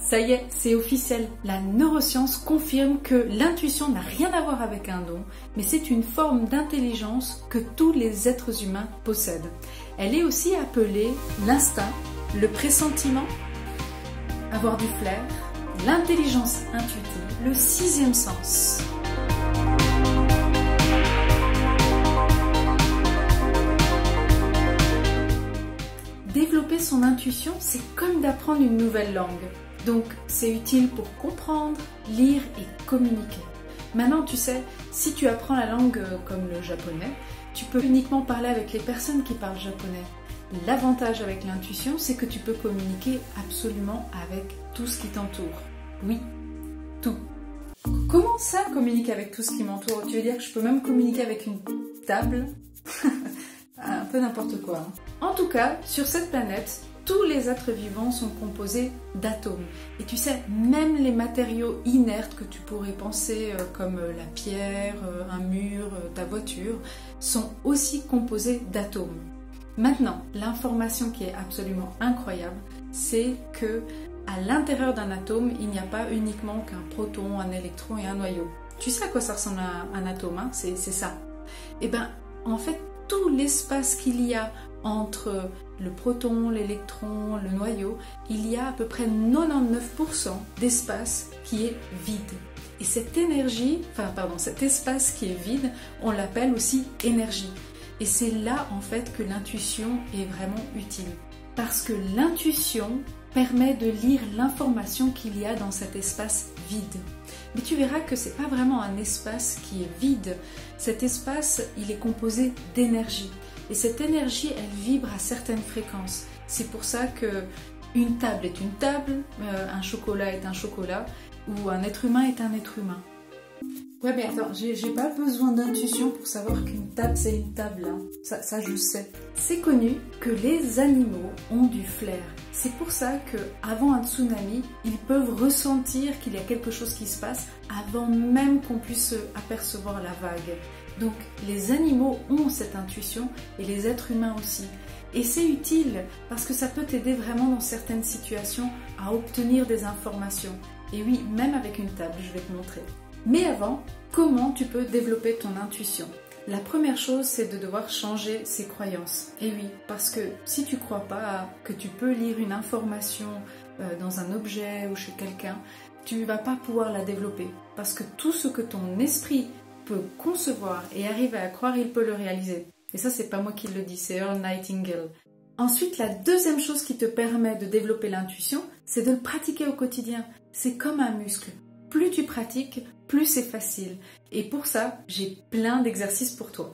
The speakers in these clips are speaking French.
Ça y est, c'est officiel. La neuroscience confirme que l'intuition n'a rien à voir avec un don, mais c'est une forme d'intelligence que tous les êtres humains possèdent. Elle est aussi appelée l'instinct, le pressentiment, avoir du flair, l'intelligence intuitive, le sixième sens. Développer son intuition, c'est comme d'apprendre une nouvelle langue. Donc, c'est utile pour comprendre, lire et communiquer. Maintenant, tu sais, si tu apprends la langue comme le japonais, tu peux uniquement parler avec les personnes qui parlent japonais. L'avantage avec l'intuition, c'est que tu peux communiquer absolument avec tout ce qui t'entoure. Oui, tout. Comment ça, communiquer avec tout ce qui m'entoure? Tu veux dire que je peux même communiquer avec une table? Un peu n'importe quoi. En tout cas, sur cette planète, tous les êtres vivants sont composés d'atomes. Et tu sais, même les matériaux inertes que tu pourrais penser comme la pierre, un mur, ta voiture, sont aussi composés d'atomes. Maintenant, l'information qui est absolument incroyable, c'est que à l'intérieur d'un atome, il n'y a pas uniquement qu'un proton, un électron et un noyau. Tu sais à quoi ça ressemble à un atome, hein? C'est ça. Et bien, en fait, tout l'espace qu'il y a entre le proton, l'électron, le noyau, il y a à peu près 99% d'espace qui est vide. Et cette énergie, cet espace qui est vide, on l'appelle aussi énergie. Et c'est là en fait que l'intuition est vraiment utile. Parce que l'intuition permet de lire l'information qu'il y a dans cet espace vide. Mais tu verras que c'est pas vraiment un espace qui est vide. Cet espace, il est composé d'énergie. Et cette énergie, elle vibre à certaines fréquences. C'est pour ça que une table est une table, un chocolat est un chocolat, ou un être humain est un être humain. Ouais, mais attends, j'ai pas besoin d'intuition pour savoir qu'une table c'est une table, hein. Ça je sais. C'est connu que les animaux ont du flair. C'est pour ça qu'avant un tsunami, ils peuvent ressentir qu'il y a quelque chose qui se passe avant même qu'on puisse apercevoir la vague. Donc les animaux ont cette intuition et les êtres humains aussi. Et c'est utile parce que ça peut t'aider vraiment dans certaines situations à obtenir des informations. Et oui, même avec une table, je vais te montrer. Mais avant, comment tu peux développer ton intuition? La première chose, c'est de devoir changer ses croyances. Et oui, parce que si tu ne crois pas que tu peux lire une information dans un objet ou chez quelqu'un, tu ne vas pas pouvoir la développer. Parce que tout ce que ton esprit peut concevoir et arriver à croire, il peut le réaliser. Et ça, c'est pas moi qui le dis, c'est Earl Nightingale. Ensuite, la deuxième chose qui te permet de développer l'intuition, c'est de le pratiquer au quotidien. C'est comme un muscle. Plus tu pratiques, plus c'est facile. Et pour ça, j'ai plein d'exercices pour toi.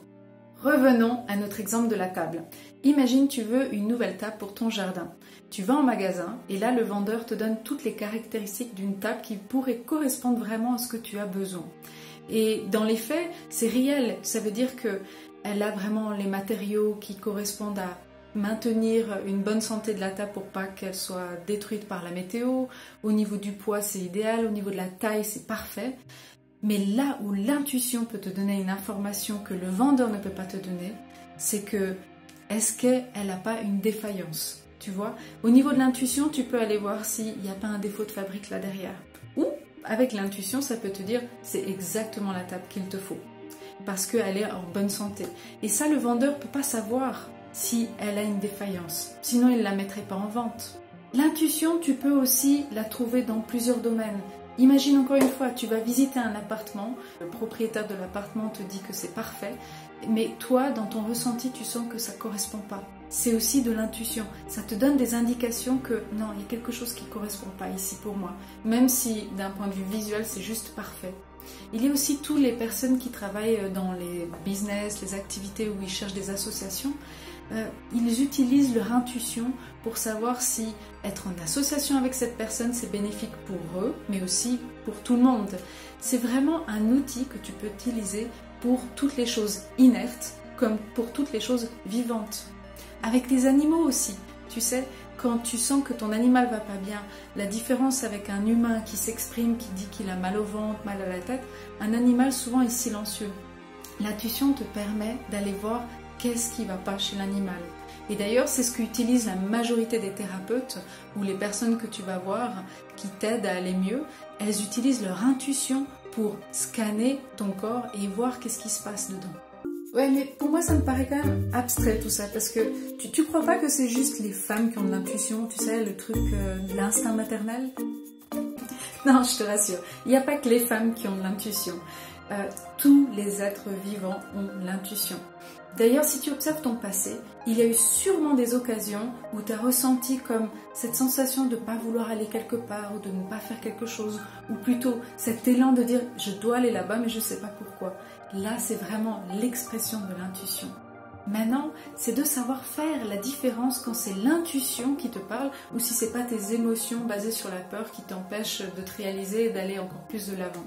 Revenons à notre exemple de la table. Imagine tu veux une nouvelle table pour ton jardin. Tu vas en magasin et là le vendeur te donne toutes les caractéristiques d'une table qui pourrait correspondre vraiment à ce que tu as besoin. Et dans les faits, c'est réel. Ça veut dire qu'elle a vraiment les matériaux qui correspondent à maintenir une bonne santé de la table pour pas qu'elle soit détruite par la météo. Au niveau du poids, c'est idéal. Au niveau de la taille, c'est parfait. Mais là où l'intuition peut te donner une information que le vendeur ne peut pas te donner, c'est que est-ce qu'elle n'a pas une défaillance? Tu vois? Au niveau de l'intuition, tu peux aller voir s'il n'y a pas un défaut de fabrique là derrière. Ou, avec l'intuition, ça peut te dire c'est exactement la table qu'il te faut. Parce qu'elle est en bonne santé. Et ça, le vendeur ne peut pas savoir si elle a une défaillance. Sinon, il ne la mettrait pas en vente. L'intuition, tu peux aussi la trouver dans plusieurs domaines. Imagine encore une fois, tu vas visiter un appartement, le propriétaire de l'appartement te dit que c'est parfait, mais toi, dans ton ressenti, tu sens que ça ne correspond pas. C'est aussi de l'intuition. Ça te donne des indications que non, il y a quelque chose qui ne correspond pas ici pour moi. Même si d'un point de vue visuel, c'est juste parfait. Il y a aussi toutes les personnes qui travaillent dans les business, les activités où ils cherchent des associations. Ils utilisent leur intuition pour savoir si être en association avec cette personne c'est bénéfique pour eux, mais aussi pour tout le monde. C'est vraiment un outil que tu peux utiliser pour toutes les choses inertes comme pour toutes les choses vivantes. Avec les animaux aussi, tu sais, quand tu sens que ton animal va pas bien, la différence avec un humain qui s'exprime, qui dit qu'il a mal au ventre, mal à la tête, un animal souvent est silencieux. L'intuition te permet d'aller voir qu'est-ce qui ne va pas chez l'animal. Et d'ailleurs, c'est ce qu'utilisent la majorité des thérapeutes ou les personnes que tu vas voir qui t'aident à aller mieux. Elles utilisent leur intuition pour scanner ton corps et voir qu'est-ce qui se passe dedans. Ouais, mais pour moi, ça me paraît quand même abstrait tout ça, parce que tu crois pas que c'est juste les femmes qui ont de l'intuition, tu sais, le truc de l'instinct maternel? Non, je te rassure, il n'y a pas que les femmes qui ont de l'intuition. Tous les êtres vivants ont l'intuition. D'ailleurs, si tu observes ton passé, il y a eu sûrement des occasions où tu as ressenti comme cette sensation de ne pas vouloir aller quelque part ou de ne pas faire quelque chose, ou plutôt cet élan de dire « je dois aller là-bas mais je ne sais pas pourquoi ». Là, c'est vraiment l'expression de l'intuition. Maintenant, c'est de savoir faire la différence quand c'est l'intuition qui te parle ou si ce n'est pas tes émotions basées sur la peur qui t'empêchent de te réaliser et d'aller encore plus de l'avant.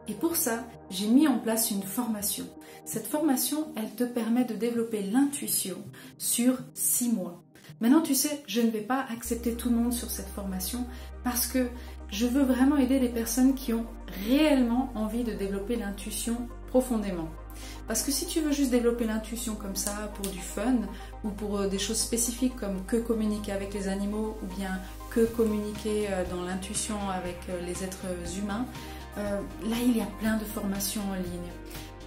Et pour ça, j'ai mis en place une formation. Cette formation, elle te permet de développer l'intuition sur 6 mois. Maintenant, tu sais, je ne vais pas accepter tout le monde sur cette formation parce que je veux vraiment aider les personnes qui ont réellement envie de développer l'intuition profondément. Parce que si tu veux juste développer l'intuition comme ça pour du fun ou pour des choses spécifiques comme que communiquer avec les animaux ou bien que communiquer dans l'intuition avec les êtres humains, là il y a plein de formations en ligne.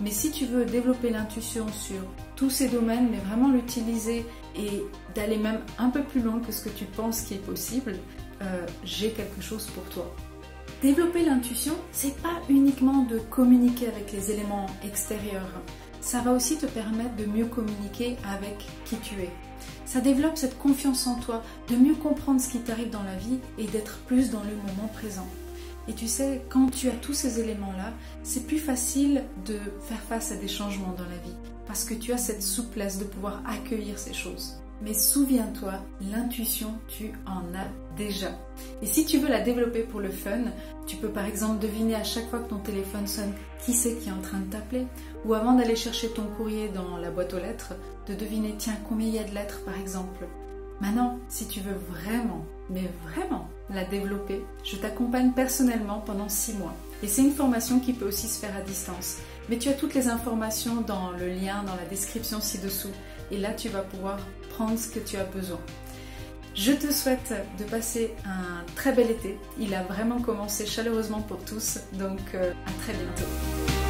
Mais si tu veux développer l'intuition sur tous ces domaines, mais vraiment l'utiliser et d'aller même un peu plus loin que ce que tu penses qui est possible, j'ai quelque chose pour toi. Développer l'intuition, c'est pas uniquement de communiquer avec les éléments extérieurs. Ça va aussi te permettre de mieux communiquer avec qui tu es. Ça développe cette confiance en toi, de mieux comprendre ce qui t'arrive dans la vie et d'être plus dans le moment présent. Et tu sais, quand tu as tous ces éléments-là, c'est plus facile de faire face à des changements dans la vie parce que tu as cette souplesse de pouvoir accueillir ces choses. Mais souviens-toi, l'intuition, tu en as déjà. Et si tu veux la développer pour le fun, tu peux par exemple deviner à chaque fois que ton téléphone sonne qui c'est qui est en train de t'appeler. Ou avant d'aller chercher ton courrier dans la boîte aux lettres, de deviner tiens combien il y a de lettres par exemple. Maintenant, si tu veux vraiment, mais vraiment la développer, je t'accompagne personnellement pendant 6 mois. Et c'est une formation qui peut aussi se faire à distance. Mais tu as toutes les informations dans le lien, dans la description ci-dessous. Et là, tu vas pouvoir prendre ce que tu as besoin. Je te souhaite de passer un très bel été. Il a vraiment commencé chaleureusement pour tous. Donc, à très bientôt.